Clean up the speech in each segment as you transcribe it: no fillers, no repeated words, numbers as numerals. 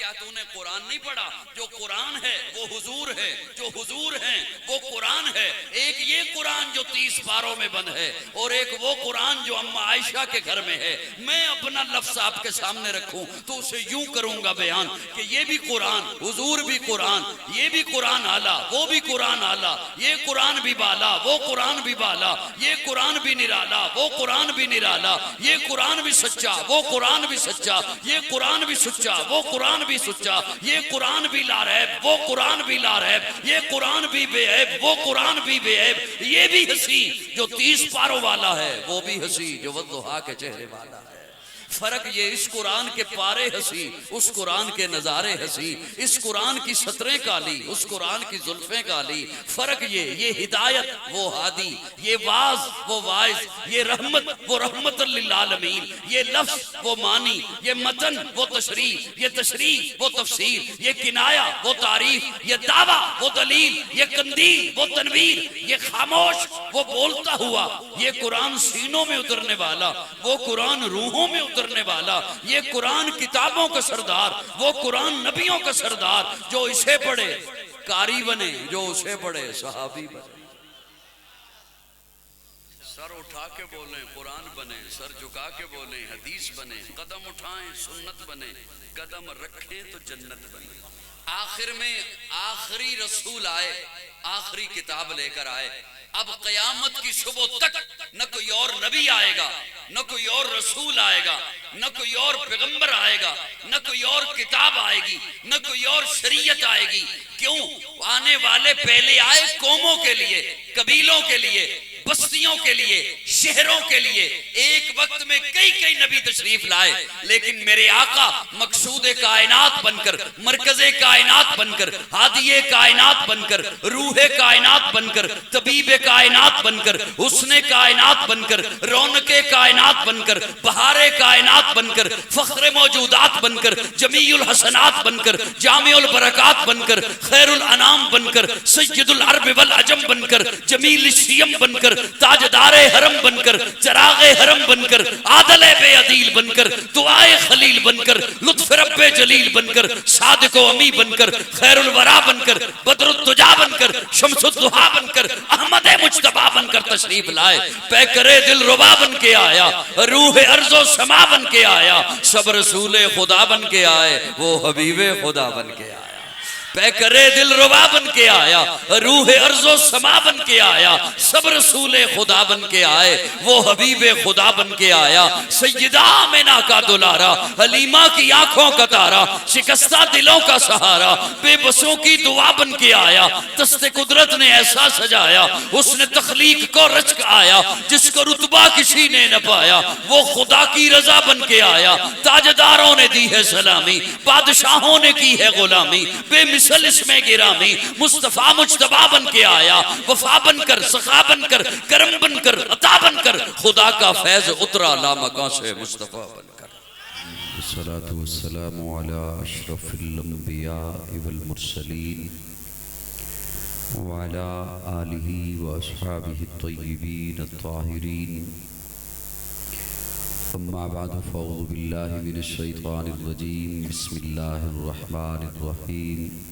کیا تو نے قرآن نہیں پڑھا؟ جو قرآن ہے وہ حضور ہے، جو حضور ہیں وہ قرآن ہے۔ ایک یہ قرآن جو 30 پاروں میں بند ہے، اور ایک وہ قرآن جو اما عائشہ کے گھر میں ہے۔ میں اپنا لفظ آپ کے سامنے رکھوں تو اسے یوں کروں گا بیان کہ یہ بھی قرآن، حضور بھی قرآن، یہ بھی قرآن اعلیٰ، وہ بھی قرآن اعلیٰ، یہ قرآن بھی بالا، وہ قرآن بھی بالا، یہ قرآن بھی نرالا، وہ قرآن بھی نرالا، یہ قرآن بھی سچا، وہ قرآن بھی سچا، یہ قرآن بھی سچا، وہ قرآن بھی سچا، یہ قرآن بھی لا ریب، وہ قرآن بھی لا ریب، یہ قرآن بھی بے عیب، وہ قرآن بھی بے عیب۔ یہ بھی ہنسی جو 30 پاروں والا ہے، وہ بھی ہنسی جو والضحیٰ کے چہرے والا ہے۔ فرق یہ اس قرآن کے پارے ہنسی، اس قرآن کے نظارے ہنسی، اس قرآن کی سطریں کالی، اس قرآن کی زلفیں کالی۔ فرق یہ ہدایت وہ ہادی، یہ واعظ وہ واعظ، یہ رحمت وہ رحمت للعالمین، یہ لفظ وہ معنی، یہ متن وہ تشریح، یہ تشریح وہ تفسیر، یہ کنایہ وہ تعریف، یہ دعویٰ وہ دلیل، یہ قندیل وہ تنویر، یہ خاموش وہ بولتا ہوا، یہ قرآن سینوں میں اترنے والا، وہ قرآن روحوں میں اترنے والا، یہ قرآن کتابوں کا سردار، وہ قرآن نبیوں کا سردار۔ جو اسے پڑھے قاری بنے، جو اسے پڑھے صحابی بنے۔ سر اٹھا کے بولیں قرآن بنے، سر جھکا کے بولیں حدیث بنے، قدم اٹھائیں سنت بنے، قدم رکھیں تو جنت بنے۔ آخر میں آخری رسول آئے، آخری کتاب لے کر آئے۔ اب قیامت کی صبح تک نہ کوئی اور نبی آئے گا، نہ کوئی اور رسول آئے گا، نہ کوئی اور پیغمبر آئے گا، نہ کوئی اور کتاب آئے گی، نہ کوئی اور شریعت آئے گی۔ کیوں؟ آنے والے پہلے آئے قوموں کے لیے، قبیلوں کے لیے، بستیوں کے لیے، شہروں کے لیے۔ ایک وقت میں کئی نبی تشریف لائے، لیکن میرے آقا مقصود کائنات بن کر، مرکز کائنات بن کر، ہادی کائنات بن کر، روح کائنات بن کر، طبیب کائنات بن کر، حسن کائنات بن کر، رونق کائنات بن کر، بہار کائنات بن کر، فخر موجودات بن کر، جمیع الحسنات بن کر، جامع البرکات بن کر، خیر الانام بن کر، سید العرب والعجم بن کر، جمیل الشیم بن کر، تاجدار حرم بن کر، چراغ حرم بن کر، عادل بے عدیل بن کر، دعائے خلیل بن کر، لطف رب جلیل بن کر، صادق و امی بن کر، خیر الورا بن کر، بدر الدجا بن کر، شمس الضحا بن کر، احمد مجتبی بن کر تشریف لائے۔ پیکر دل ربا بن کے آیا، روح ارض و سما بن کے آیا، سب رسول خدا بن کے آئے، وہ حبیب خدا بن کے آیا۔ پیکر دل ربا بن کے آیا، روح ارض و سما بن کے آیا، سب رسول خدا بن کے آئے، وہ حبیب خدا بن کے آیا۔ سیدہ آمنہ کا دلارا، حلیمہ کی آنکھوں کا تارا، شکستہ دلوں کا سہارا، بے بسوں کی دعا بن کے آیا۔ دست قدرت نے ایسا سجایا، اس نے تخلیق کو رچ کے آیا، جس کو رتبہ کسی نے نہ پایا، وہ خدا کی رضا بن کے آیا۔ تاجداروں نے دی ہے سلامی، بادشاہوں نے کی ہے غلامی، بے مثل اس میں گرامی، مصطفیٰ مجتبی بن کے آیا۔ وفا بن کر، سخا بن کر، کرم بن کر، عطا بن کر، خدا کا فیض اترا لامکان سے مصطفیٰ بن کر۔ الصلاة والسلام على اشرف الانبیاء والمرسلین وعلى آلہ واصحابہ الطیبین الطاہرین، اما بعد فاعوذ باللہ من الشیطان الرجیم، بسم اللہ الرحمن الرحیم۔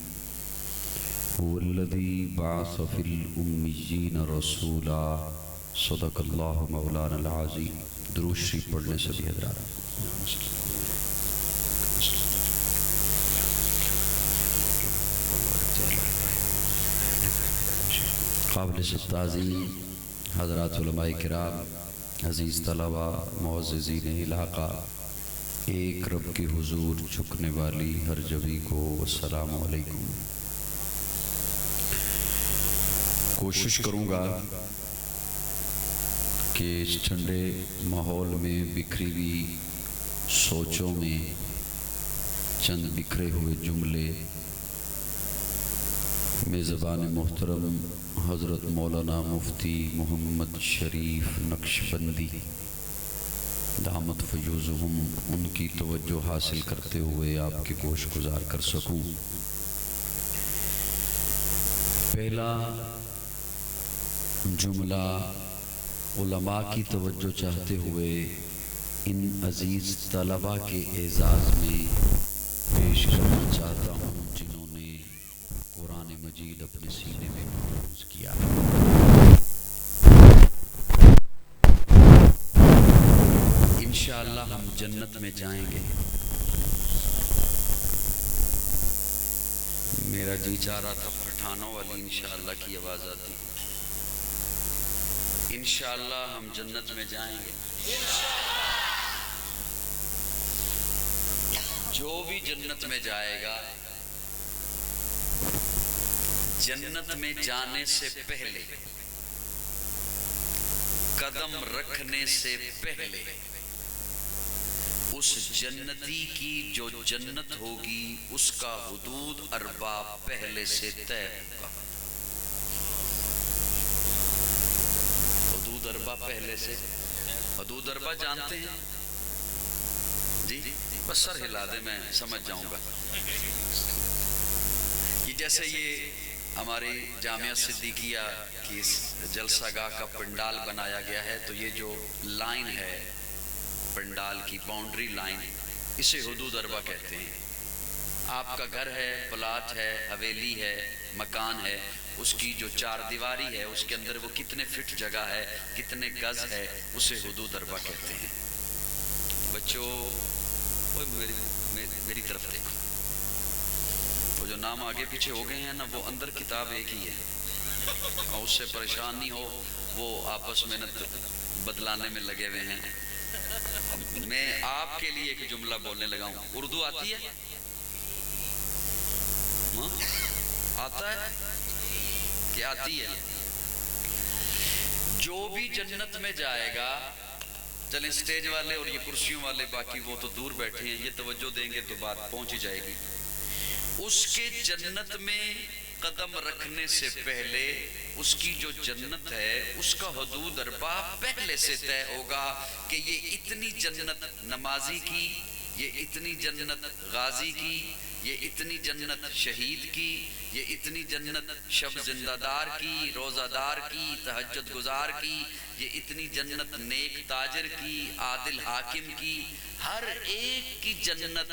هو الذی بعث فی الامیین رسولا، صدق اللہ مولانا العظیم۔ درود شریف پڑھنے سے بھی حضرات قابل تعظیم حضرات علماء کرام، عزیز طلبہ، معززین علاقہ، ایک رب کے حضور جھکنے والی ہر جبی کو السلام علیکم۔ کوشش کروں گا کہ اس ٹھنڈے ماحول میں بکھری ہوئی سوچوں میں چند بکھرے ہوئے جملے میں زبان محترم حضرت مولانا مفتی محمد شریف نقشبندی دامت فیوزہم، ان کی توجہ حاصل کرتے ہوئے آپ کے گوش گزار کر سکوں۔ پہلا جملہ علماء کی توجہ چاہتے ہوئے ان عزیز طلباء کے اعزاز میں پیش کروں۔ مجید اپنے سینے میں محفوظ کیا ہے۔ انشاءاللہ ہم جنت میں جائیں گے۔ میرا جی چاہ رہا تھا پٹھانوں والی انشاءاللہ کی آواز آتی۔ انشاءاللہ ہم جنت میں جائیں گے۔ جو بھی جنت میں جائے گا، جنت میں جانے سے پہلے، قدم رکھنے سے پہلے، اس جنتی کی جو جنت ہوگی اس کا حدود اربع پہلے سے طے ہوگا۔ حدود اربع پہلے سے، حدود اربع جانتے ہیں جی؟ بس سر ہلا دے میں سمجھ جاؤں گا۔ کہ جیسے یہ ہماری جامعہ صدیقیہ کی جلسہ گاہ کا پنڈال بنایا گیا ہے، تو یہ جو لائن ہے پنڈال کی باؤنڈری لائن، اسے حدود اربع کہتے ہیں۔ آپ کا گھر ہے، پلاٹ ہے، حویلی ہے، مکان ہے، اس کی جو چار دیواری ہے اس کے اندر وہ کتنے فٹ جگہ ہے، کتنے گز ہے، اسے حدود اربع کہتے ہیں۔ بچوں میری طرف دیکھو، وہ جو نام آگے پیچھے ہو گئے ہیں نا، وہ اندر کتاب ایک ہی ہے، اور اس سے پریشان نہیں ہو، وہ آپس میں بدلانے میں لگے ہوئے ہیں۔ میں آپ کے لیے ایک جملہ بولنے لگا ہوں۔ اردو آتی ہے؟ آتا ہے کہ آتی ہے؟ جو بھی جنت میں جائے گا، چلیں سٹیج والے اور یہ کرسیوں والے باقی وہ تو دور بیٹھے ہیں، یہ توجہ دیں گے تو بات پہنچ جائے گی۔ اس کے جنت میں قدم رکھنے سے پہلے اس کی جو جنت ہے اس کا حدود اربع پہلے سے طے ہوگا کہ یہ اتنی جنت نمازی کی، یہ اتنی جنت غازی کی، یہ اتنی جنت شہید کی، یہ اتنی جنت شب زندہ دار کی، روزہ دار کی، تہجد گزار کی، یہ اتنی جنت نیک تاجر کی، عادل حاکم کی۔ ہر ایک کی جنت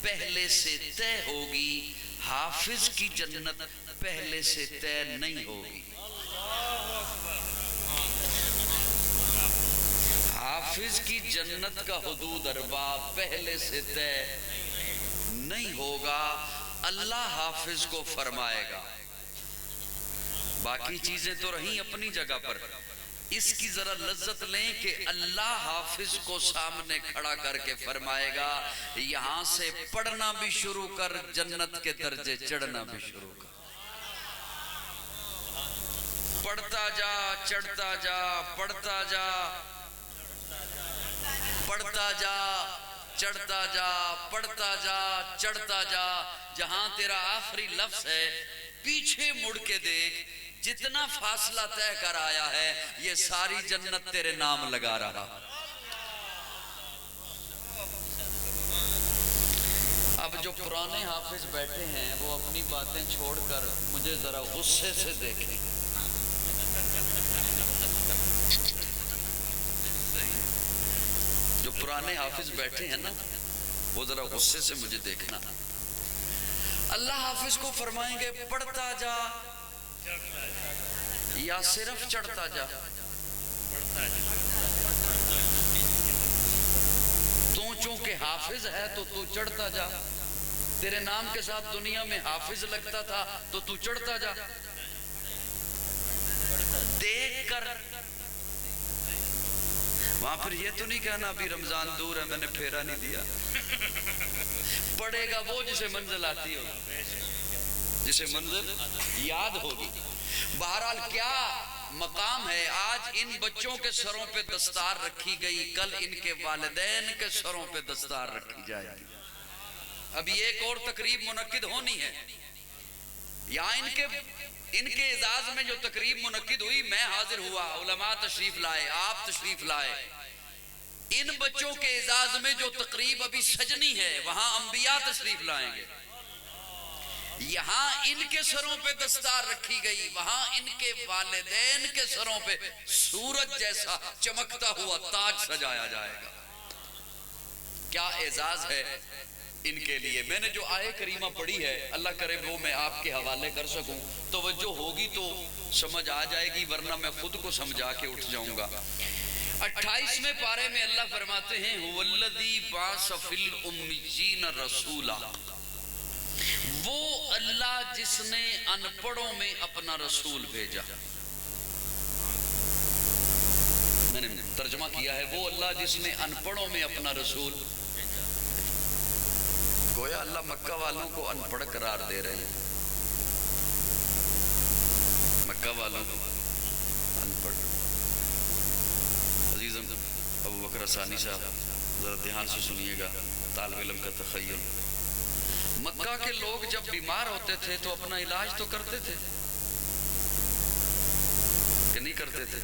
پہلے سے طے ہوگی، حافظ کی جنت پہلے سے طے نہیں ہوگی۔ حافظ کی جنت کا حدود اربع پہلے سے طے نہیں ہوگا، اللہ حافظ کو فرمائے گا۔ باقی چیزیں تو رہیں اپنی جگہ پر، اس کی ذرا لذت لیں کہ اللہ حافظ کو سامنے کھڑا کر کے فرمائے گا، یہاں سے پڑھنا بھی شروع کر، جنت کے درجے چڑھنا بھی شروع کر۔ پڑھتا جا، چڑھتا جا، پڑھتا جا، پڑھتا جا، چڑھتا جا، پڑھتا جا، چڑھتا جا۔ جہاں تیرا آخری لفظ ہے پیچھے مڑ کے دیکھ، جتنا فاصلہ طے کر آیا ہے یہ ساری جنت تیرے نام لگا رہا۔ اب جو پرانے حافظ بیٹھے ہیں وہ اپنی باتیں چھوڑ کر مجھے ذرا غصے سے دیکھیں۔ جو پرانے حافظ بیٹھے ہیں نا وہ ذرا غصے سے مجھے دیکھنا۔ اللہ حافظ کو فرمائیں گے پڑھتا جا یا صرف چڑھتا جا؟ تو چونکہ حافظ ہے تو تو چڑھتا جا، تیرے نام کے ساتھ دنیا میں حافظ لگتا تھا تو تو چڑھتا جا۔ دیکھ کر وہاں پھر یہ تو نہیں کہنا ابھی رمضان دور ہے میں نے پھیرا نہیں دیا۔ پڑھے گا وہ جسے منزل آتی ہو، جسے منزل یاد ہوگی۔ بہرحال کیا مقام ہے، آج ان بچوں کے سروں پہ دستار رکھی گئی، کل ان کے والدین کے سروں پہ دستار رکھی جائے گی۔ ابھی ایک اور تقریب منعقد ہونی ہے، یہاں ان کے اعزاز میں جو تقریب منعقد ہوئی میں حاضر ہوا، علماء تشریف لائے، آپ تشریف لائے۔ ان بچوں کے اعزاز میں جو تقریب ابھی سجنی ہے وہاں انبیاء تشریف لائیں گے۔ یہاں ان کے سروں پہ دستار رکھی گئی، وہاں ان کے والدین کے سروں پہ سورج جیسا چمکتا ہوا تاج سجایا جائے گا۔ کیا اعزاز ہے، ان کے لیے میں نے جو آیہ کریمہ پڑھی ہے اللہ کرے وہ میں آپ کے حوالے کر سکوں، توجہ ہوگی تو سمجھ آ جائے گی، ورنہ میں خود کو سمجھا کے اٹھ جاؤں گا۔ 28ویں پارے میں اللہ فرماتے ہیں هو الذی بعث فی الامیین رسولا، وہ اللہ جس نے ان پڑھوں میں اپنا رسول بھیجا۔ میں نے ترجمہ کیا ہے وہ اللہ جس نے ان پڑھوں میں اپنا رسول، گویا اللہ مکہ والوں کو ان پڑھ قرار دے رہے ہیں، مکہ والوں کو ان پڑھ۔ عزیزم ابو بکر ثانی صاحب ذرا دھیان سے سنیے گا، طالب علم کا تخیل۔ مکہ کے لوگ جب بیمار ہوتے تھے تو اپنا علاج تو کرتے تھے کہ نہیں کرتے تھے؟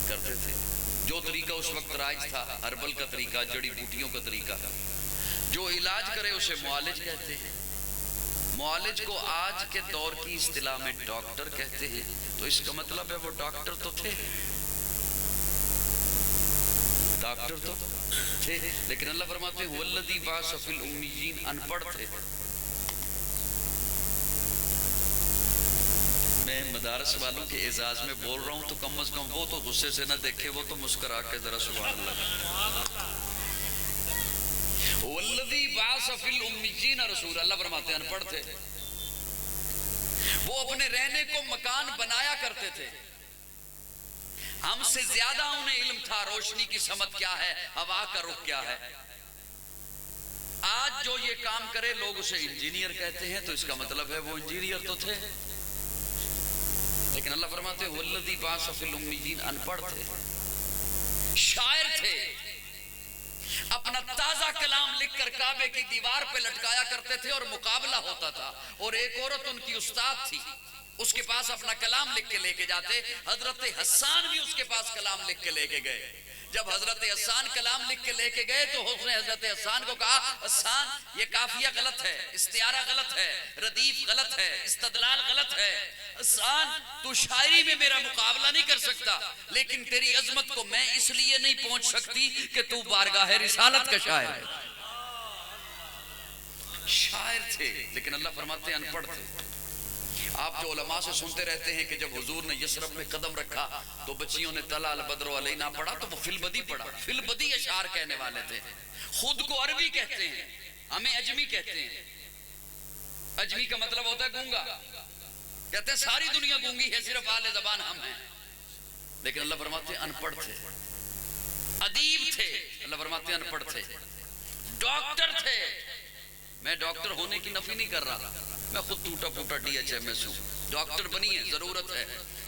کرتے تھے۔ جو طریقہ اس وقت رائج تھا، ہربل کا طریقہ، جڑی بوٹیوں کا طریقہ، جو علاج کرے اسے معالج کہتے ہیں۔ معالج کو آج کے دور کی اصطلاح میں ڈاکٹر کہتے ہیں، تو اس کا مطلب ہے وہ ڈاکٹر تو تھے، ڈاکٹر تو تھے، لیکن اللہ فرماتے ہیں والذی بعث فی الامیین، ان پڑھ تھے۔ میں مدارس والوں کے اعزاز میں بول رہا ہوں تو کم از کم وہ تو غصے سے نہ دیکھے، وہ تو مسکرا کے ذرا سبحان اللہ۔ والذی بعث فی الامیین رسول، اللہ فرماتے ہیں ان پڑھ تھے، وہ اپنے رہنے کو مکان بنایا کرتے تھے، ہم سے زیادہ انہیں علم تھا روشنی کی سمت کیا ہے، ہوا کا رخ کیا ہے۔ آج جو یہ کام کرے لوگ اسے انجینئر کہتے ہیں، تو اس کا مطلب ہے وہ انجینئر تو تھے، لیکن اللہ فرماتے ہیں والذی بعث فی الامیین، ان پڑھ تھے، شاعر تھے، اپنا تازہ کلام لکھ کر کعبے کی دیوار پہ لٹکایا کرتے تھے اور مقابلہ ہوتا تھا، اور ایک عورت ان کی استاد تھی، اس کے پاس اپنا کلام لکھ کے لے کے جاتے۔ حضرت حسان بھی اس کے پاس کلام لکھ کے لے کے گئے۔ جب حضرت حسان کلام لکھ کے لے کے گئے تو اس نے حضرت حسان کو کہا حسان یہ قافیہ غلط ہے، استعارہ غلط ہے، ردیف غلط ہے، استدلال غلط ہے، حسان تو شاعری میں میرا مقابلہ نہیں کر سکتا، لیکن تیری عظمت کو میں اس لیے نہیں پہنچ سکتی کہ تو بارگاہ رسالت کا شاعر ہے۔ شاعر تھے لیکن اللہ فرماتے ہیں ان پڑھ تھے۔ آپ جو علماء سے سنتے رہتے ہیں کہ جب حضور نے یثرب میں قدم رکھا تو بچیوں نے طلع البدر علینا پڑھا، تو وہ فی البدی پڑھا، فی البدی اشعار کہنے والے تھے۔ خود کو عربی کہتے ہیں، ہمیں اجمی کہتے ہیں۔ اجمی کا مطلب ہوتا ہے گونگا، کہتے ہیں ساری دنیا گونگی ہے، صرف اہل زبان ہم ہیں، لیکن اللہ فرماتے ہیں ان پڑھ تھے۔ ادیب تھے، اللہ فرماتے ہیں ان پڑھ تھے۔ ڈاکٹر تھے، میں ڈاکٹر ہونے کی نفی نہیں کر رہا، میں خود ٹوٹا پھوٹا ڈی ایچ ایم ایس ہوں۔ ڈاکٹر بنیے ضرورت ہے،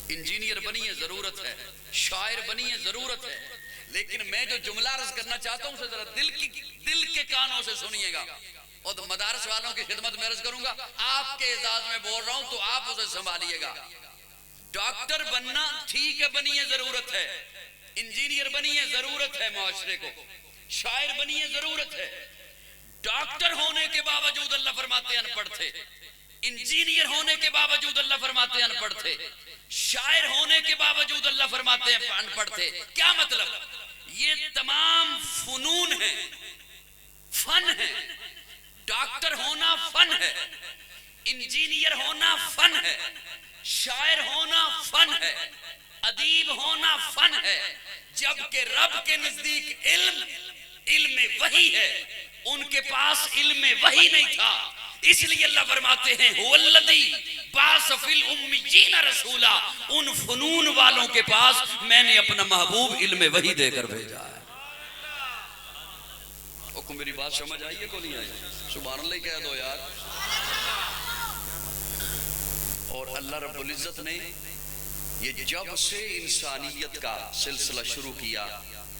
انجینئر بنیے ضرورت ہے، شاعر بنیے ضرورت ہے، لیکن میں جو جملہ عرض کرنا چاہتا ہوں اسے ذرا دل کے کانوں سے سنیے گا، اور مدارس والوں کی خدمت میں عرض کروں گا، آپ کے اعزاز میں بول رہا ہوں تو آپ اسے سنبھالیے گا۔ ڈاکٹر بننا ٹھیک ہے، بنیے ضرورت ہے، انجینئر بنیے ضرورت ہے معاشرے کو، شاعر بنیے ضرورت ہے، ڈاکٹر ہونے کے باوجود اللہ فرماتے ہیں ان پڑھ تھے، انجینئر ہونے کے باوجود اللہ فرماتے ہیں ان پڑھ تھے، شاعر ہونے کے باوجود اللہ فرماتے ہیں ان پڑھ تھے۔ کیا مطلب؟ یہ تمام فنون ہیں، فن ہے، ڈاکٹر ہونا فن ہے، انجینئر ہونا فن ہے، شاعر ہونا فن ہے، ادیب ہونا فن ہے، جبکہ رب کے نزدیک علم وحی ہے، ان کے پاس علم وحی نہیں تھا، اس لیے اللہ فرماتے ہیں والذی بعث فی الامیین رسولا، ان فنون والوں کے پاس میں نے اپنا محبوب علم وحی دے کر بھیجا ہے۔ کو میری بات سمجھ آئیے کو نہیں آئی؟ سبحان اللہ کہہ دو یار۔ اور اللہ رب العزت نے یہ جب سے انسانیت کا سلسلہ شروع کیا،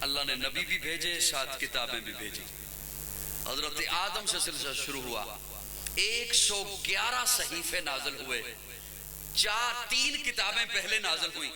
اللہ نے نبی بھی بھیجے، ساتھ کتابیں بھی بھیجی۔ حضرت آدم سے سلسلہ شروع ہوا، 111 صحیفے نازل ہوئے، 3 کتابیں پہلے نازل ہوئیں،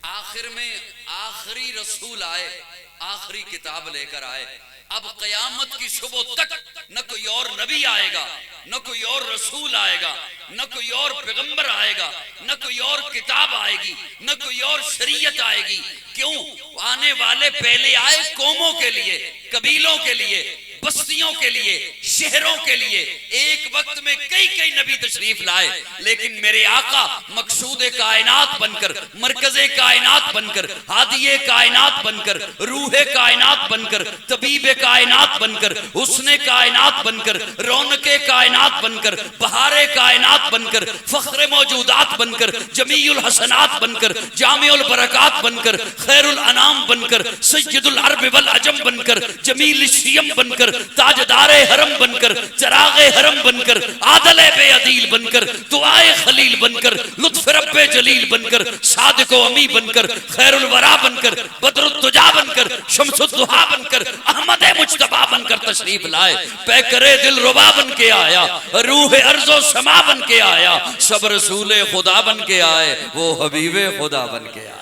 آخر میں آخری رسول آئے، آخری کتاب لے کر آئے۔ اب قیامت کی صبح تک نہ کوئی اور نبی آئے گا، نہ کوئی اور رسول آئے گا، نہ کوئی اور پیغمبر آئے گا، نہ کوئی اور کتاب آئے گی، نہ کوئی اور شریعت آئے گی۔ کیوں؟ آنے والے پہلے آئے قوموں کے لیے، قبیلوں کے لیے، بستیوں کے لیے، شہروں کے لیے ایک وقت میں کئی نبی تشریف لائے، لیکن میرے آقا مقصود کائنات بن کر، مرکز کائنات بن کر، ہادی کائنات بن کر، روح کائنات بن کر، طبیب کائنات بن کر، حسن کائنات بن کر، رونق کائنات بن کر، بہار کائنات بن کر، فخر موجودات بن کر، جمیع الحسنات بن کر، جامع البرکات بن کر، خیر الانام بن کر، سید العرب والعجم بن کر، جمیل الشیم بن کر، تاجدار حرم بن کر، چراغ حرم بن کر، عادل بے عدیل بن کر، دعائے خلیل بن کر، لطف رب جلیل بن کر، صادق و امی بن کر، خیر الورا بن کر، بدر الدجا بن کر، شمس الضحا بن کر، احمد مجتبی بن کر تشریف لائے، پیکرے دل ربا بن کے آیا، روح ارض و سما بن کے آیا، سب رسول خدا بن کے آئے، وہ حبیب خدا بن کے آیا،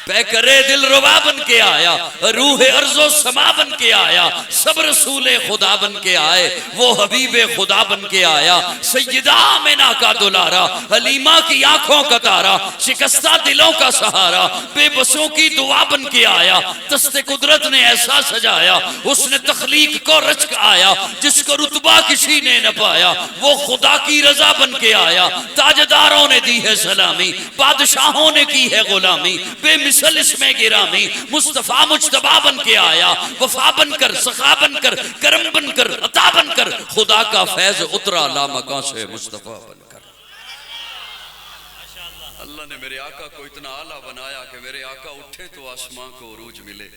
پیکرے دل ربا بن کے آیا، روح ارض و سما بن کے آیا، سب رسول خدا بن کے آئے، وہ حبیب خدا بن کے آیا، سیدہ آمنہ کا دلارا، حلیمہ کی آنکھوں کا تارا، شکستہ دلوں کا سہارا، بے بسوں کی دعا بن کے آیا، دست قدرت نے ایسا سجایا، اس نے تخلیق کو رچ کے آیا، جس کو رتبہ کسی نے نہ پایا، وہ خدا کی رضا بن کے آیا، تاجداروں نے دی ہے سلامی، بادشاہوں نے کی ہے غلامی، بے مثل اس میں گرامی، مصطفیٰ مجتبی بن کے آیا، وفا بن کر، سخا بن کر، کرم بن کر، عطا بن کر، خدا کا فیض اترا لامکاں سے مصطفیٰ بن کر۔ اللہ نے میرے آقا کو اتنا اعلیٰ بنایا کہ میرے آقا اٹھے تو آسمان کو عروج ملے،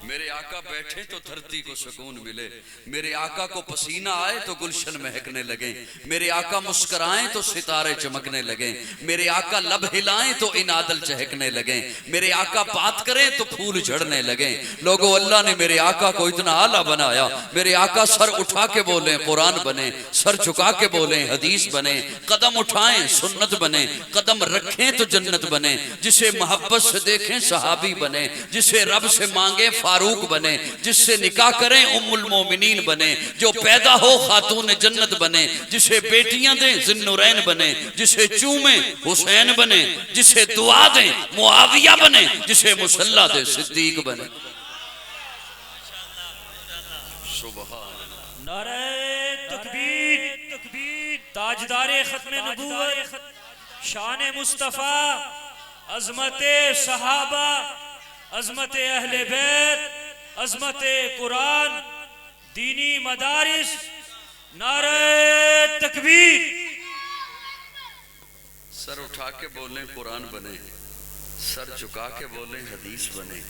میرے آقا بیٹھے تو دھرتی کو سکون ملے، میرے آقا کو پسینہ آئے تو گلشن مہکنے لگیں، میرے آقا مسکرائیں تو ستارے چمکنے لگیں، میرے آقا لب ہلائیں تو انادل چہکنے لگیں، میرے آقا بات کریں تو پھول جھڑنے لگیں۔ لوگو اللہ نے میرے آقا کو اتنا اعلیٰ بنایا، میرے آقا سر اٹھا کے بولیں قرآن بنے، سر جھکا کے بولیں حدیث بنے، قدم اٹھائیں سنت بنے، قدم رکھیں تو جنت بنے، جسے محبت سے دیکھیں صحابی بنے، جسے رب سے مانگیں فاروق بنے، جس سے نکاح کریں ام المومنین بنے، جو پیدا ہو خاتون جنت بنے، جسے بیٹیاں دیں ذی النورین بنے، جسے چومیں حسین بنے، جسے دعا دیں معاویہ بنے، جسے مصلی دیں صدیق بنے۔ سبحان نعرہ تکبیر، تاجدار ختم نبوت، شان مصطفیٰ، عظمت صحابہ، عظمت اہل بیت، عظمت قرآن، دینی مدارس، نعرہ تکبیر۔ سر اٹھا کے بولیں قرآن بنے، سر جھکا کے بولیں حدیث بنے۔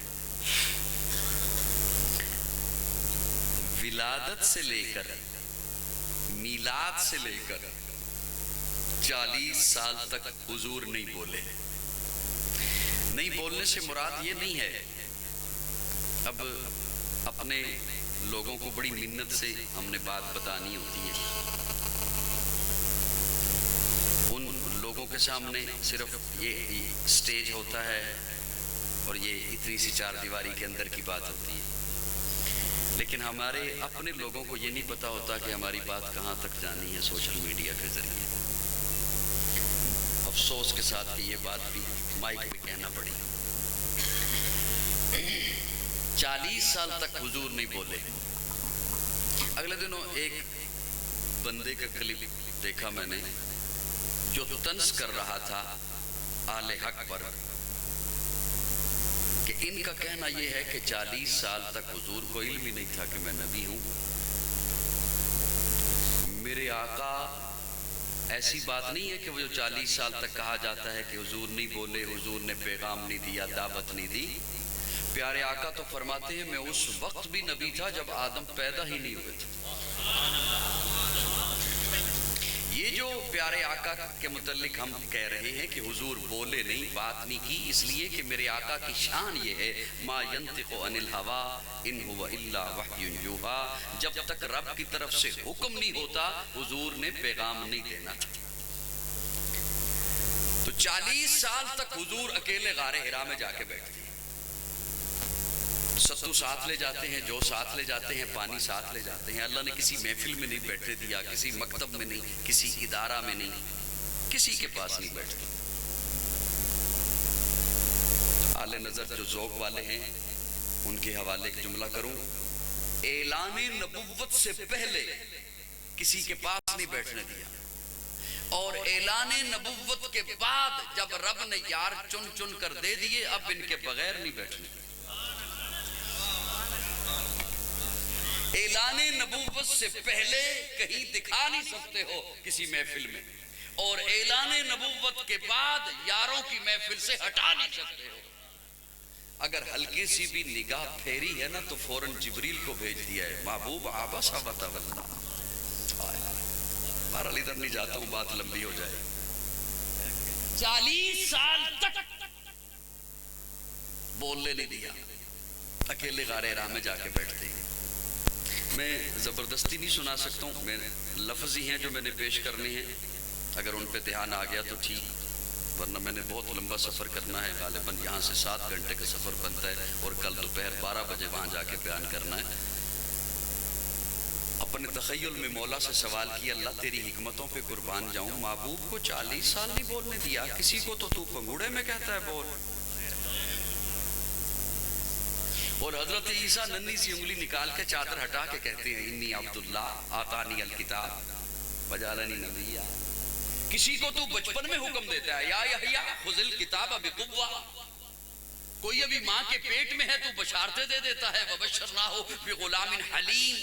ولادت سے لے کر میلاد سے لے کر 40 سال تک حضور نہیں بولے۔ نہیں بولنے سے مراد یہ نہیں ہے، اب اپنے لوگوں کو بڑی منت سے ہم نے بات بتانی ہوتی ہے، ان لوگوں کے سامنے صرف یہ سٹیج ہوتا ہے اور یہ اتنی سی چار دیواری کے اندر کی بات ہوتی ہے، لیکن ہمارے اپنے لوگوں کو یہ نہیں پتا ہوتا کہ ہماری بات کہاں تک جانی ہے سوشل میڈیا کے ذریعے۔ افسوس کے ساتھ کہ یہ بات بھی مائک پہ کہنا پڑی۔ 40 سال تک حضور نہیں بولے۔ اگلے دنوں ایک بندے کا کلپ دیکھا میں نے جو طنز کر رہا تھا آل حق پر کہ ان کا کہنا یہ ہے کہ 40 سال تک حضور کو علم ہی نہیں تھا کہ میں نبی ہوں۔ میرے آقا ایسی بات نہیں ہے کہ وہ جو 40 سال تک کہا جاتا ہے کہ حضور نہیں بولے، حضور نے پیغام نہیں دیا، دعوت نہیں دی۔ پیارے آقا تو فرماتے ہیں میں اس وقت بھی نبی تھا جب آدم پیدا ہی نہیں ہوئے تھے۔ یہ جو پیارے آقا کے متعلق ہم کہہ رہے ہیں کہ حضور بولے نہیں، بات نہیں کی، اس لیے کہ میرے آقا کی شان یہ ہے ما ینطق عن الہوی ان هو الا وحی یوحی، جب تک رب کی طرف سے حکم نہیں ہوتا حضور نے پیغام نہیں دینا تھا۔ تو 40 سال تک حضور اکیلے غار حرا میں جا کے بیٹھتے ہیں، ستو ساتھ لے جاتے ہیں، جو ساتھ لے جاتے ہیں، پانی ساتھ لے جاتے ہیں۔ اللہ نے کسی محفل میں نہیں بیٹھے دیا، کسی مکتب میں نہیں، کسی ادارہ میں نہیں، کسی کے پاس نہیں بیٹھتے۔ اعلی نظر جو ذوق والے ہیں ان کے حوالے ایک جملہ کروں، اعلان نبوت سے پہلے کسی کے پاس نہیں بیٹھنے دیا، اور اعلان نبوت کے بعد جب رب نے یار چن چن کر دے دیے اب ان کے بغیر نہیں بیٹھنے دیا۔ اعلان نبوت سے پہلے کہیں دکھا نہیں سکتے ہو کسی محفل میں، اور اعلان نبوت کے بعد یاروں کی محفل سے ہٹا نہیں سکتے ہو۔ اگر ہلکی سی بھی نگاہ پھیری ہے نا تو فوراً جبریل کو بھیج دیا ہے، محبوب عبس وتولی۔ بہرحال ادھر نہیں جاتا ہوں، بات لمبی ہو جائے۔ 40 سال تک بولنے نہیں دیا، اکیلے غار حرا میں جا کے بیٹھتے ہیں۔ میں زبردستی نہیں سنا سکتا ہوں، میں لفظ ہی ہیں جو میں نے پیش کرنے ہیں، اگر ان پہ دھیان آ گیا تو ٹھیک، ورنہ میں نے بہت لمبا سفر کرنا ہے، غالباً یہاں سے 7 گھنٹے کا سفر بنتا ہے، اور کل دوپہر 12 بجے وہاں جا کے بیان کرنا ہے۔ اپنے تخیل میں مولا سے سوال کیا، اللہ تیری حکمتوں پہ قربان جاؤں، محبوب کو 40 سال نہیں بولنے دیا، کسی کو تو پنگوڑے میں کہتا ہے بول، اور حضرت عیسیٰ ننھی سی انگلی نکال کے چادر ہٹا کے کہتے ہیں انی عبداللہ آتانی الکتاب وجعلنی نبیا۔ کسی کو تو بچپن میں حکم دیتا ہے، یا یحییٰ خذ الکتاب بقوہ، کوئی ابھی ماں کے پیٹ میں ہے تو بشارتیں دے دیتا ہے، وبشرناہ بغلام حلیم۔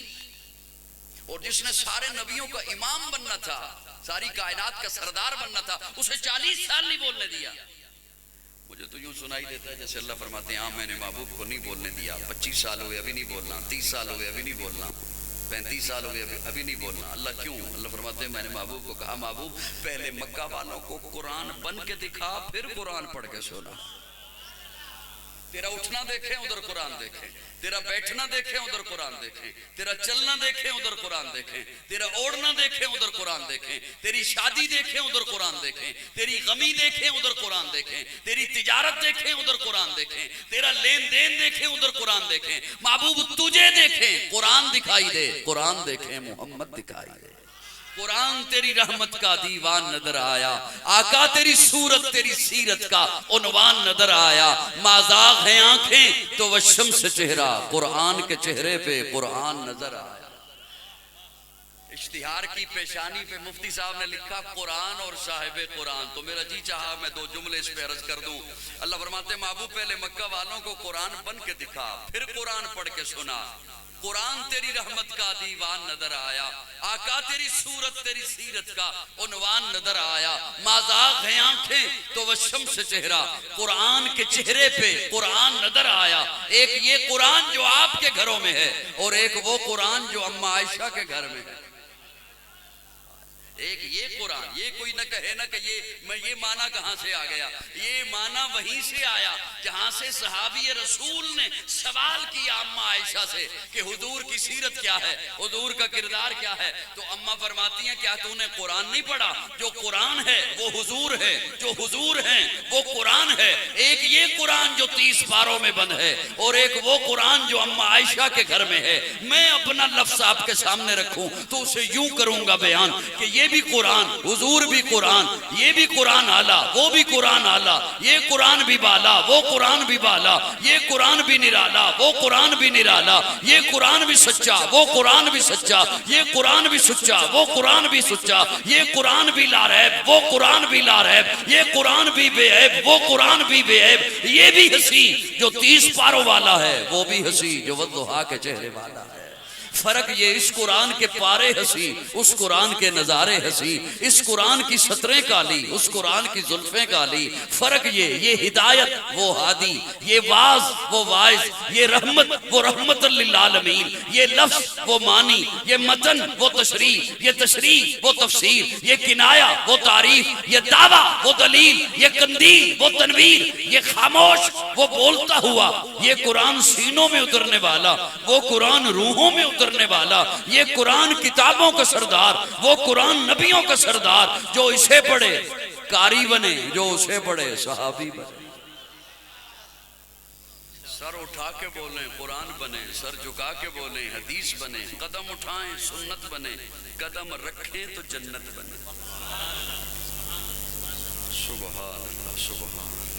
اور جس نے سارے نبیوں کا امام بننا تھا، ساری کائنات کا سردار بننا تھا، اسے 40 سال نہیں بولنے دیا۔ مجھے تو یوں سنائی دیتا ہے جیسے اللہ فرماتے ہیں ہاں میں نے محبوب کو نہیں بولنے دیا، 25 سال ہوئے ابھی نہیں بولنا، 30 سال ہوئے ابھی نہیں بولنا، 35 سال ہوئے ابھی نہیں بولنا۔ اللہ کیوں؟ اللہ فرماتے ہیں میں نے محبوب کو کہا محبوب پہلے مکہ والوں کو قرآن بن کے دکھا، پھر قرآن پڑھ کے سنا۔ تیرا اٹھنا دیکھیں ادھر قرآن دیکھیں، تیرا بیٹھنا دیکھیں ادھر قرآن دیکھیں، تیرا چلنا دیکھیں ادھر قرآن دیکھیں، تیرا اوڑھنا دیکھیں ادھر قرآن دیکھیں، تیری شادی دیکھیں ادھر قرآن دیکھیں، تیری غمی دیکھیں ادھر قرآن دیکھیں، تیری تجارت دیکھیں ادھر قرآن دیکھیں، تیرا لین دین دیکھیں ادھر قرآن دیکھیں۔ محبوب تجھے دیکھیں قرآن دکھائی دے، قرآن دیکھیں محمد دکھائی دے۔ قرآن تیری رحمت کا دیوان نظر آیا، آقا تیری صورت تیری سیرت کا عنوان نظر آیا، مازاغ ہیں آنکھیں تو وشمس چہرہ، قرآن کے چہرے پہ قرآن نظر آیا۔ اشتہار کی پیشانی پہ مفتی صاحب نے لکھا قرآن اور صاحب قرآن، تو میرا جی چاہا میں 2 جملے اس پہ عرض کر دوں۔ اللہ فرماتے ہیں محبوب پہلے مکہ والوں کو قرآن بن کے دکھا، پھر قرآن پڑھ کے سنا۔ قرآن تیری رحمت کا دیوان نظر آیا، آقا تیری صورت تیری سیرت کا عنوان نظر آیا، مازاغ ہیں آنکھیں تو وہ شمس چہرہ، قرآن کے چہرے پہ قرآن نظر آیا۔ ایک یہ قرآن جو آپ کے گھروں میں ہے، اور ایک وہ قرآن جو اماں عائشہ کے گھر میں ہے۔ ایک یہ قرآن، یہ کوئی نہ کہے نا کہ یہ معنی کہاں سے آ گیا، یہ معنی وہیں سے آیا جہاں سے صحابی رسول نے سوال کیا اماں عائشہ سے کہ حضور کی سیرت کیا ہے، حضور کا کردار کیا ہے، تو اماں فرماتی ہیں کیا تو نے قرآن نہیں پڑھا؟ جو قرآن ہے وہ حضور ہے، جو حضور ہیں وہ قرآن ہے۔ ایک یہ قرآن جو 30 پاروں میں بند ہے، اور ایک وہ قرآن جو اماں عائشہ کے گھر میں ہے۔ میں اپنا لفظ آپ کے سامنے رکھوں تو اسے یوں کروں گا بیان کہ یہ بھی قرآن، حضور بھی قرآن، یہ بھی قرآن آلہ، وہ بھی قرآن آلہ، یہ قرآن بھی بالا، وہ قرآن بھی بالا، یہ قرآن بھی نرالا، وہ قرآن بھی نرالا، یہ قرآن بھی سچا، وہ قرآن بھی سچا، یہ قرآن بھی سچا، وہ قرآن بھی سچا، یہ قرآن بھی لا ریب، وہ قرآن بھی لا ریب، یہ قرآن بھی بے عیب، وہ قرآن بھی بے عیب، یہ بھی ہنسی جو 30 پاروں والا ہے، وہ بھی ہنسی جو والضحیٰ کے چہرے والا ہے۔ فرق یہ اس قرآن کے پارے ہنسی، اس قرآن کے نظارے ہنسی، اس قرآن کی سطریں کالی، اس قرآن کی زلفیں کالی۔ فرق یہ ہدایت وہ ہادی، یہ واعظ وہ واعظ، یہ رحمت وہ رحمت للعالمین، یہ لفظ وہ معنی، یہ متن وہ تشریح، یہ تشریح وہ تفسیر، یہ کنایہ وہ تعریف، یہ دعویٰ وہ دلیل، یہ قندیل وہ تنویر، یہ خاموش وہ بولتا ہوا، یہ قرآن سینوں میں اترنے والا، وہ قرآن روحوں میں اترنے والا، یہ قرآن کتابوں کا سردار، وہ قرآن نبیوں کا سردار، جو اسے پڑھے قاری بنے، جو اسے پڑھے صحابی بنے۔ سر اٹھا کے بولیں قرآن بنے، سر جھکا کے بولیں حدیث بنے، قدم اٹھائیں سنت بنے، قدم رکھیں تو جنت بنے۔ سبحان اللہ سبحان اللہ۔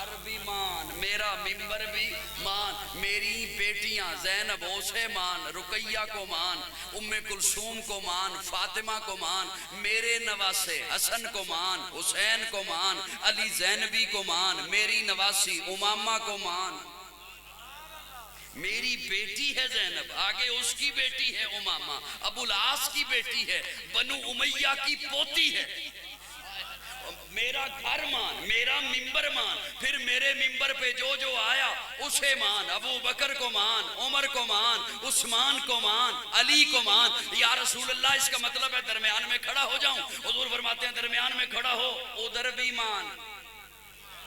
گھر بھی مان، میرا ممبر بھی مان، میری بیٹیاں زینب اسے مان، رقیہ کو مان، ام کلثوم کو مان، فاطمہ کو مان، میرے نواسے حسن کو مان، حسین کو مان، علی زینبی کو مان، میری نواسی امامہ کو مان، میری بیٹی ہے زینب، آگے اس کی بیٹی ہے امامہ، ابو العاص کی بیٹی ہے، بنو امیہ کی پوتی ہے، میرا گھر مان، میرا ممبر مان، پھر میرے ممبر پہ جو جو آیا اسے مان، ابو بکر کو مان، عمر کو مان، عثمان کو مان، علی کو مان۔ یا رسول اللہ اس کا مطلب ہے درمیان میں کھڑا ہو جاؤں؟ حضور فرماتے ہیں درمیان میں کھڑا ہو، ادھر بھی مان،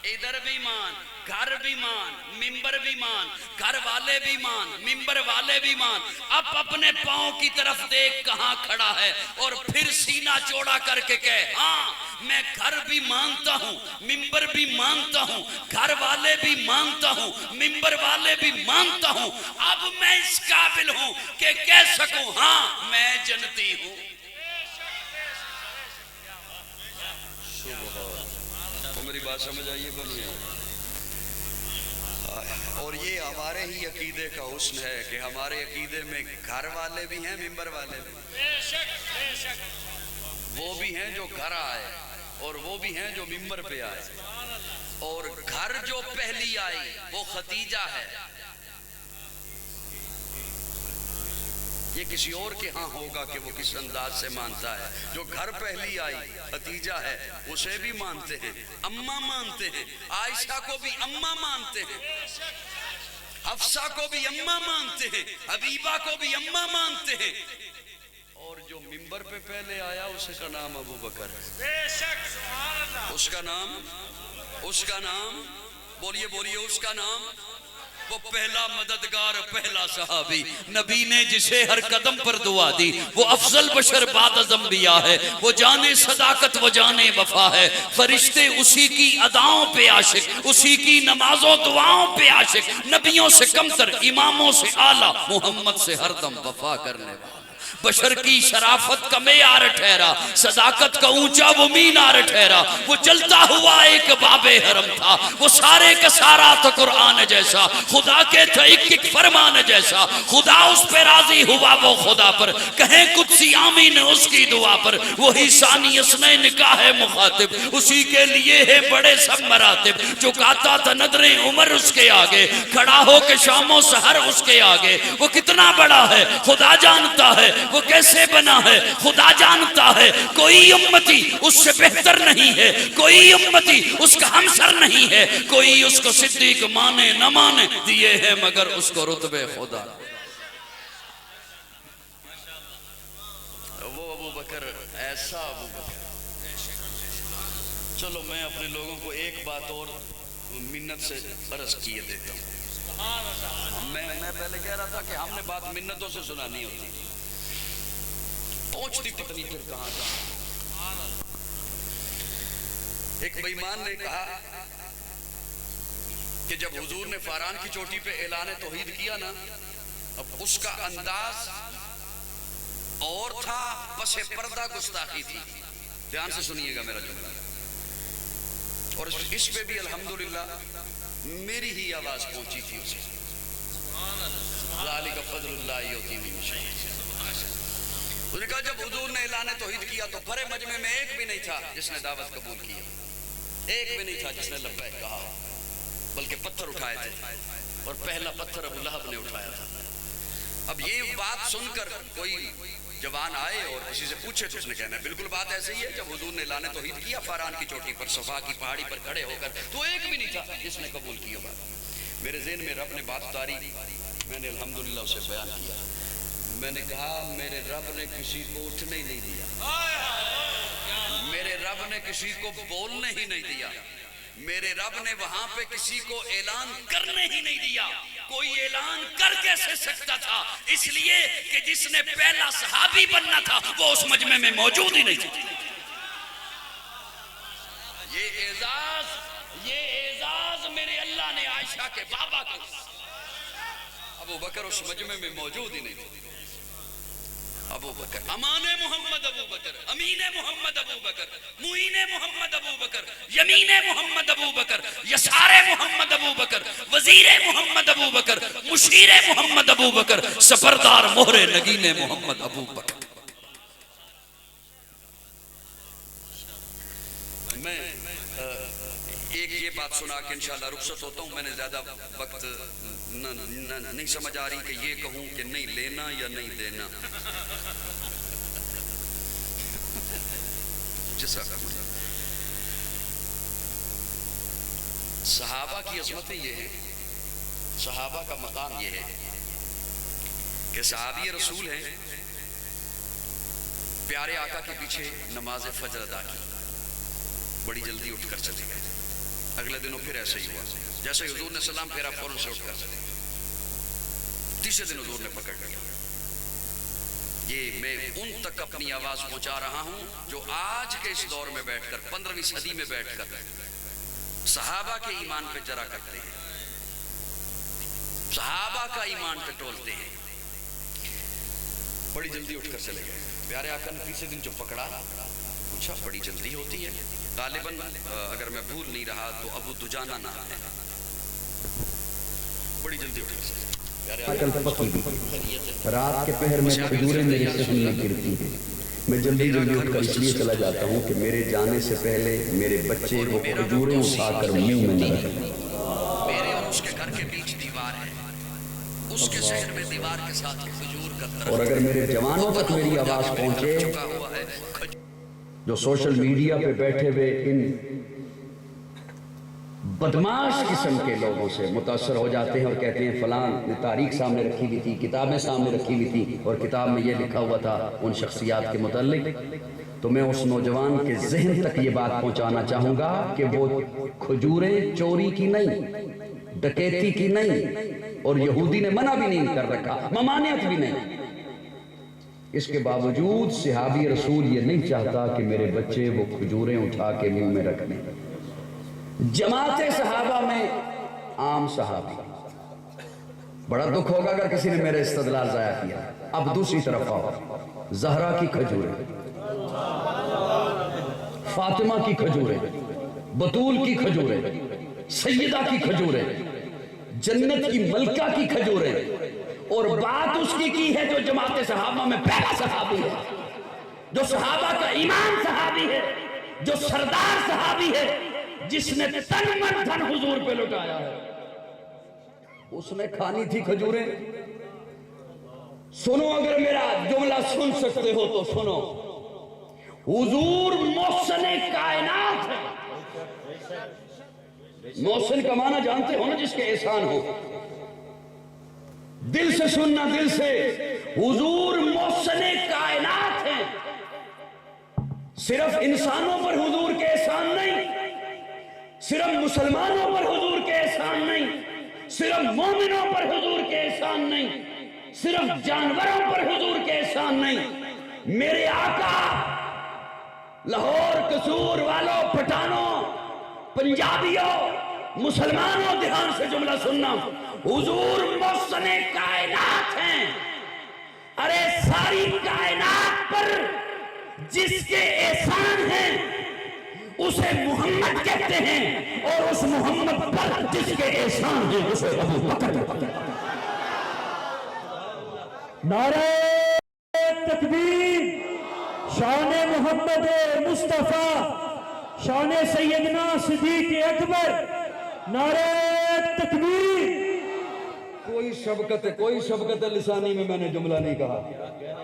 ادھر بھی مان، گھر بھی مان، ممبر بھی مان، گھر والے بھی مان، ممبر والے بھی مان، اب اپنے پاؤں کی طرف دیکھ کہاں کھڑا ہے، اور پھر سینہ چوڑا کر کے کہے ہاں میں گھر بھی مانتا ہوں، ممبر بھی مانتا ہوں، گھر والے بھی مانتا ہوں، ممبر والے بھی مانتا ہوں، اب میں اس قابل ہوں کہ کہہ سکوں ہاں میں جنتی ہوں۔ میری بات سمجھ آئیے کو نہیں ہے؟ اور یہ ہمارے ہی عقیدے کا حسن ہے کہ ہمارے عقیدے میں گھر والے بھی ہیں، ممبر والے بھی، وہ بھی ہیں جو گھر آئے اور وہ بھی ہیں جو ممبر پہ آئے، اور گھر جو پہلی آئی وہ خدیجہ ہے، یہ کسی اور کے ہاں ہوگا کہ وہ کس انداز سے مانتا ہے۔ جو گھر پہلی آئی خدیجہ ہے، اسے بھی مانتے ہیں، اماں مانتے ہیں، عائشہ کو بھی اماں مانتے ہیں، حفصہ کو بھی اماں مانتے ہیں، حبیبہ کو بھی اماں مانتے ہیں، اور جو ممبر پہ پہلے آیا اس کا نام ابو بکر ہے، اس کا نام بولیے بولیے، اس کا نام، وہ پہلا مددگار، پہلا صحابی، نبی نے جسے ہر قدم پر دعا دی، وہ افضل بشر بعد از انبیاء ہے، وہ جانے صداقت وہ جانے وفا ہے، فرشتے اسی کی اداؤں پہ عاشق، اسی کی نمازوں دعاؤں پہ عاشق، نبیوں سے کمتر، اماموں سے اعلیٰ، محمد سے ہر دم وفا کرنے والا، بشر کی شرافت کا معیار ٹھہرا، صداقت کا اونچا وہ مینار ٹھہرا، وہ چلتا ہوا ایک باب حرم تھا، وہ سارے کا سارا تھا قرآن جیسا، خدا کے تھا ایک ایک فرمان جیسا، خدا اس پہ راضی ہوا وہ خدا پر، کہیں قدسی آمین اس کی دعا پر، وہی ثانی اسنے نکاح مخاطب، اسی کے لیے ہے بڑے سب مراتب، چکاتا تھا نظریں عمر اس کے آگے، کھڑا ہو کے شام و سحر اس کے آگے، وہ کتنا بڑا ہے خدا جانتا ہے، وہ کیسے بنا ہے خدا جانتا ہے، کوئی امتی اس سے بہتر نہیں ہے، کوئی امتی اس کا ہمسر نہیں ہے، کوئی اس کو صدیق مانے نہ مانے، دیے ہیں مگر اس کو رتبے خدا۔ وہ ابو بکر، ایسا ابو بکر۔ چلو میں اپنے لوگوں کو ایک بات اور منت سے عرض کیے دیتا ہوں۔ میں پہلے کہہ رہا تھا کہ ہم نے بات منتوں سے سنانی ہوتی، پہنچتی پتنی پھر کہاں کہاں۔ ایک بیمان نے کہا کہ جب حضور نے فاران کی چوٹی پہ اعلان توحید کیا نا، اب اس کا انداز اور تھا، پس پردہ گستاخی تھی۔ دھیان سے سنیے گا میرا جملہ، اور اس پہ بھی الحمدللہ میری ہی آواز پہنچی تھی اسے۔ ذالک فضل اللہ یؤتیہ من یشاء۔ اس نے کہا جب حضور نے اعلان توحید کیا تو بڑے مجمع میں ایک بھی نہیں تھا جس نے دعوت قبول کی، ایک بھی نہیں تھا جس نے لبیک کہا، بلکہ پتھر اٹھائے تھے، اور پہلا پتھر ابو لہب نے اٹھایا تھا۔ اب یہ بات سن کر کوئی جوان آئے اور کسی سے پوچھے تو اس نے کہنا بالکل بات ایسے ہی ہے، جب حضور نے اعلان توحید کیا فاران کی چوٹی پر صفا کی پہاڑی پر کھڑے ہو کر تو ایک بھی نہیں تھا جس نے قبول کی بات۔ میرے ذہن میں رب نے بات اتاری، میں نے الحمدللہ اسے بیان کیا۔ میں نے کہا میرے رب نے کسی کو اٹھنے ہی نہیں دیا، میرے رب نے کسی کو بولنے ہی نہیں دیا، میرے رب نے وہاں پہ کسی کو اعلان کرنے ہی نہیں دیا۔ کوئی اعلان کر کیسے سکتا تھا؟ اس لیے کہ جس نے پہلا صحابی بننا تھا وہ اس مجمع میں موجود ہی نہیں تھا۔ یہ اعزاز میرے اللہ نے عائشہ کے بابا کو، ابو بکر اس مجمع میں موجود ہی نہیں تھے۔ ابو بکر، امان محمد ابو بکر، امین محمد ابو بکر، معین محمد ابو بکر، یمین محمد ابو بکر، یسار محمد ابو بکر، وزیر محمد ابو بکر، مشیر محمد ابو بکر، سپردار مہر نگین محمد ابو بکر۔ میں ایک یہ بات سنا کہ انشاءاللہ رخصت ہوتا ہوں، میں نے زیادہ وقت نہیں سمجھ آ رہی کہ یہ کہوں کہ نہیں لینا یا نہیں دینا۔ صحابہ کی عظمتیں یہ ہیں، صحابہ کا مقام یہ ہے کہ صحابی رسول ہیں، پیارے آقا کے پیچھے نماز فجر ادا کی، بڑی جلدی اٹھ کر چلے گئے۔ اگلے دنوں پھر ایسے ہی ہوا، جیسے حضور نے سلام پھیرا فوراً سے اٹھ کر چلے گئے۔ تیسرے دن حضور نے پکڑ لیا۔ یہ میں ان تک اپنی آواز پہنچا رہا ہوں جو آج کے اس دور میں بیٹھ کر 15ویں صدی میں بیٹھ کر صحابہ کے ایمان پہ جرا کرتے ہیں، صحابہ کا ایمان پہ ٹولتے ہیں۔ بڑی جلدی اٹھ کر چلے گئے۔ پیارے آقا نے تیسرے دن جو پکڑا، پوچھا بڑی جلدی ہوتی ہے؟ غالباً اگر میں بھول نہیں رہا تو ابو دجانہ نام ہے۔ بڑی جلدی اٹھ کر چلے گئے۔ رات کے پہر میں کھجوریں میرے صحن میں گرتی ہیں، میں جلدی جلدی اٹھ کر اس لیے چلا جاتا ہوں کہ میرے جانے سے پہلے میرے بچے وہ کھجوریں اٹھا کر منہ میں نہ رکھیں۔ میرے اور اس کے گھر کے بیچ دیوار ہے، اس کے شہر میں دیوار کے ساتھ کھجور کا درخت، اور اگر میرے جوانوں تک میری آواز پہنچے چکا ہوا ہے، جو سوشل میڈیا پہ بیٹھے ہوئے ان بدماش قسم کے لوگوں سے متاثر ہو جاتے ہیں اور کہتے ہیں فلاں نے تاریخ سامنے رکھی ہوئی تھی، کتابیں سامنے رکھی ہوئی تھی اور کتاب میں یہ لکھا ہوا تھا ان شخصیات کے متعلق، تو میں اس نوجوان کے ذہن تک یہ بات پہنچانا چاہوں گا کہ وہ کھجوریں چوری کی نہیں، ڈکیتی کی نہیں، اور یہودی نے منع بھی نہیں کر رکھا، ممانعت بھی نہیں۔ اس کے باوجود صحابی رسول یہ نہیں چاہتا کہ میرے بچے وہ کھجوریں اٹھا کے منہ میں رکھ لیں۔ جماعت صحابہ میں عام صحابی، بڑا دکھ ہوگا اگر کسی نے میرے استدلال ضائع کیا۔ اب دوسری طرف آؤ، زہرا کی کھجوریں، فاطمہ کی کھجوریں، بطول کی کھجوریں، سیدہ کی کھجوریں، جنت کی ملکہ کی کھجوریں، اور بات اس کی ہے جو جماعت صحابہ میں پہلا صحابی ہے، جو صحابہ کا ایمان صحابی ہے، جو سردار صحابی ہے، جس نے تن من دھن حضور پہ لٹایا ہے، اس نے کھانی تھی کھجوریں۔ سنو، اگر میرا جملہ سن سکتے ہو تو سنو، حضور محسن کائنات ہے۔ محسن کا معنی جانتے ہو نا، جس کے احسان ہو، دل سے سننا، دل سے، حضور محسن کائنات ہے۔ صرف انسانوں پر حضور کے احسان نہیں، صرف مسلمانوں پر حضور کے احسان نہیں، صرف مومنوں پر حضور کے احسان نہیں، صرف جانوروں پر حضور کے احسان نہیں، میرے آقا لاہور قصور والوں، پٹھانوں، پنجابیوں، مسلمانوں، دھیان سے جملہ سننا، حضور محسن کائنات ہیں۔ ارے ساری کائنات پر جس کے احسان ہیں اسے محمد کہتے ہیں، اور اس محمد پر جس کے احسان ہیں اسے ابو بکر کہتے ہیں۔ نعرہ تکبیر، شان محمد مصطفیٰ، شان سیدنا صدیق اکبر، نعرہ تکبیر۔ کوئی شبکت لسانی میں نے جملہ نہیں کہا،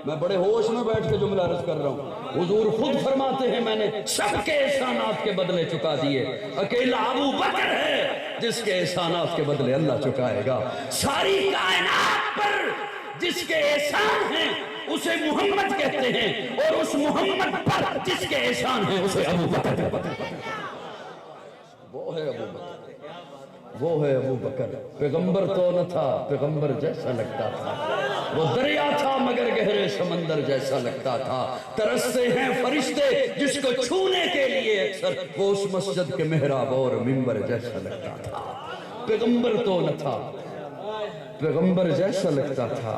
میں بڑے ہوش میں بیٹھ کے جملہ عرض کر رہا ہوں۔ حضور خود فرماتے ہیں میں نے سب کے احسانات کے بدلے چکا دیے، اکیلا ابو بکر ہے جس کے احسانات کے بدلے اللہ چکائے گا۔ ساری کائنات پر جس کے احسان ہیں اسے محمد کہتے ہیں، اور اس محمد پر جس کے احسان ہیں اسے ابو بکر کہتے ہیں۔ وہ ہے ابو بکر، وہ ہے ابو بکر۔ پیغمبر تو نہ تھا، پیغمبر جیسا لگتا تھا، وہ دریا تھا مگر گہرے سمندر جیسا لگتا تھا۔ ترستے ہیں فرشتے جس کو چھونے کے لیے اکثر، وہ اس مسجد کے محراب اور منبر جیسا لگتا تھا۔ پیغمبر تو نہ تھا، پیغمبر جیسا لگتا تھا۔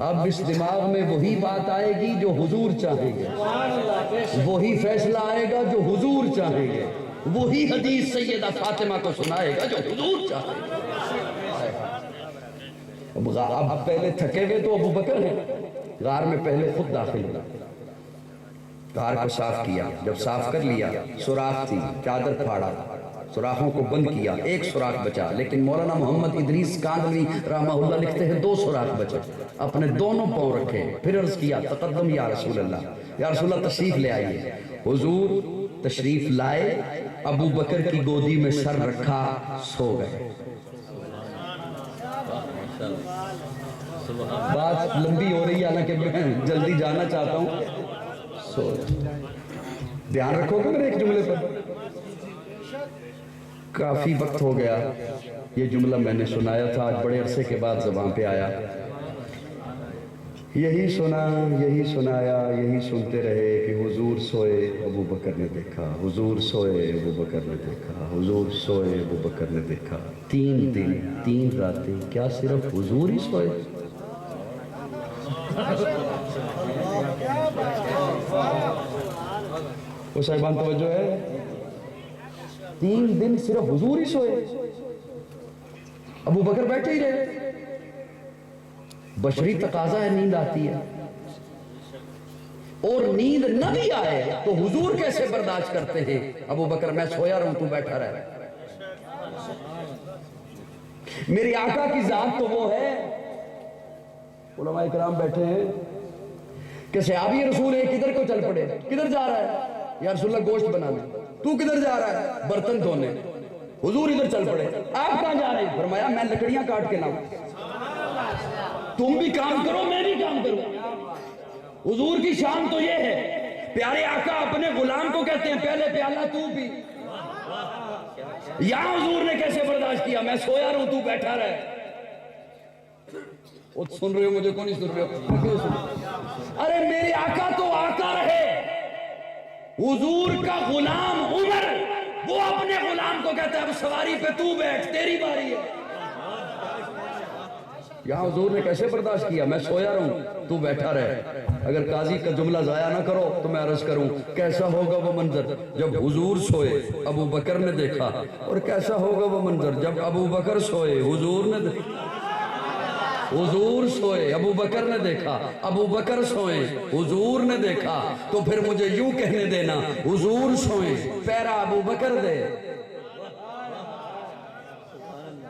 اب اس دماغ میں وہی بات آئے گی جو حضور چاہیں گے، وہی فیصلہ آئے گا جو حضور چاہیں گے، وہی حدیث سیدہ فاطمہ کو سنائے گا جو حضور چاہیں گے۔ اب پہلے تھکے ہوئے تو ابو بکر ہیں، غار میں پہلے خود داخل ہوا، غار کو صاف کیا، جب صاف کر لیا سوراخ تھی، چادر پھاڑا، سوراخوں کو بند کیا، ایک سوراخ بچا، لیکن مولانا محمد ادریس کاندھلی رحمہ اللہ لکھتے ہیں 2 سوراخ بچے، اپنے دونوں پاؤں رکھے، پھر عرض کیا تقدم یا رسول اللہ، یا رسول اللہ تشریف لے آئیے۔ حضور تشریف لائے، ابو بکر کی گودی میں سر رکھا، سو گئے۔ بات لمبی ہو رہی ہے حالانکہ میں جلدی جانا چاہتا ہوں، سو گئے۔ دھیان رکھو گے میرے ایک جملے پر، کافی وقت ہو گیا یہ جملہ میں نے سنایا تھا، آج بڑے عرصے کے بعد زبان پہ آیا، یہی سنا، یہی سنایا، یہی سنتے رہے کہ حضور سوئے ابو بکر نے دیکھا، حضور سوئے ابو بکر نے دیکھا، حضور سوئے ابو بکر نے دیکھا۔ 3 دن 3 راتیں، کیا صرف حضور ہی سوئے؟ وہ صاحبان توجہ ہے، 3 دن صرف حضور ہی سوئے، ابو بکر بیٹھے ہی رہے۔ بشری تقاضا ہے، نیند آتی ہے، اور نیند نہ بھی آئے تو حضور کیسے برداشت کرتے ہیں؟ ابو بکر میں سویا رہوں تو بیٹھا رہے۔ میری آقا کی ذات تو وہ ہے، علماء کرام بیٹھے ہیں کہ صحابی رسول ہے، کدھر کو چل پڑے، کدھر جا رہا ہے؟ یا رسول اللہ گوشت بنانے۔ تو کدھر جا رہا ہے؟ برتن دھونے۔ حضور ادھر چل پڑے۔ آپ کہاں جا رہے ہیں؟ فرمایا میں لکڑیاں کاٹ کے لاؤں، تم بھی کام کرو میں بھی کام کروں۔ حضور کی شان تو یہ ہے، پیارے آقا اپنے غلام کو کہتے ہیں پہلے پیالہ تو بھی۔ یہاں حضور نے کیسے برداشت کیا؟ میں سویا رہوں تو بیٹھا رہے۔ وہ سن رہے ہو مجھے؟ کون نہیں سن رہے ہو؟ ارے میرے آقا تو آقا رہے، حضور کا غلام عمر وہ اپنے غلام کو کہتا ہے اب سواری پہ تو بیٹھ، تیری باری ہے۔ یہاں حضور نے کیسے برداشت کیا؟ میں سویا رہوں تو بیٹھا رہے۔ اگر قاضی کا جملہ ضائع نہ کرو تو میں عرض کروں کیسا ہوگا وہ منظر جب حضور سوئے ابو بکر نے دیکھا، اور کیسا ہوگا وہ منظر جب ابو بکر سوئے حضور نے دیکھا۔ حضور سوئے ابو بکر نے دیکھا، ابو بکر سوئے حضور نے دیکھا، تو پھر مجھے یوں کہنے دینا حضور سوئے پیرا ابو بکر دے،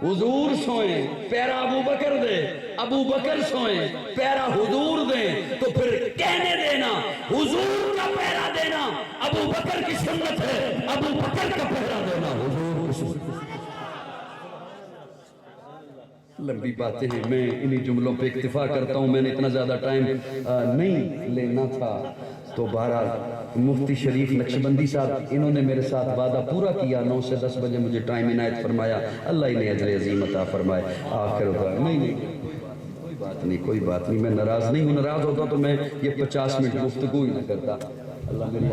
حضور سوئیں پیرا ابو بکر دے، ابو بکر سوئیں پیرا حضور دے، تو پھر کہنے دینا حضور کا پیرا دینا ابو بکر کی سنت ہے، ابو بکر کا پیرا دینا حضور کی سنت ہے۔ لمبی باتیں ہیں، میں انہی جملوں پہ اکتفا کرتا ہوں، میں نے اتنا زیادہ ٹائم نہیں لینا تھا۔ تو بہرحال مفتی شریف نقشبندی صاحب انہوں نے میرے ساتھ وعدہ پورا کیا، 9 سے 10 بجے مجھے ٹائم عنایت فرمایا، اللہ انہیں اجر عظیم عطا فرمائے۔ آخر نہیں کوئی بات نہیں، میں ناراض نہیں ہوں، ناراض ہوتا تو میں یہ 50 منٹ گفتگو ہی نہ کرتا۔ اللہ میری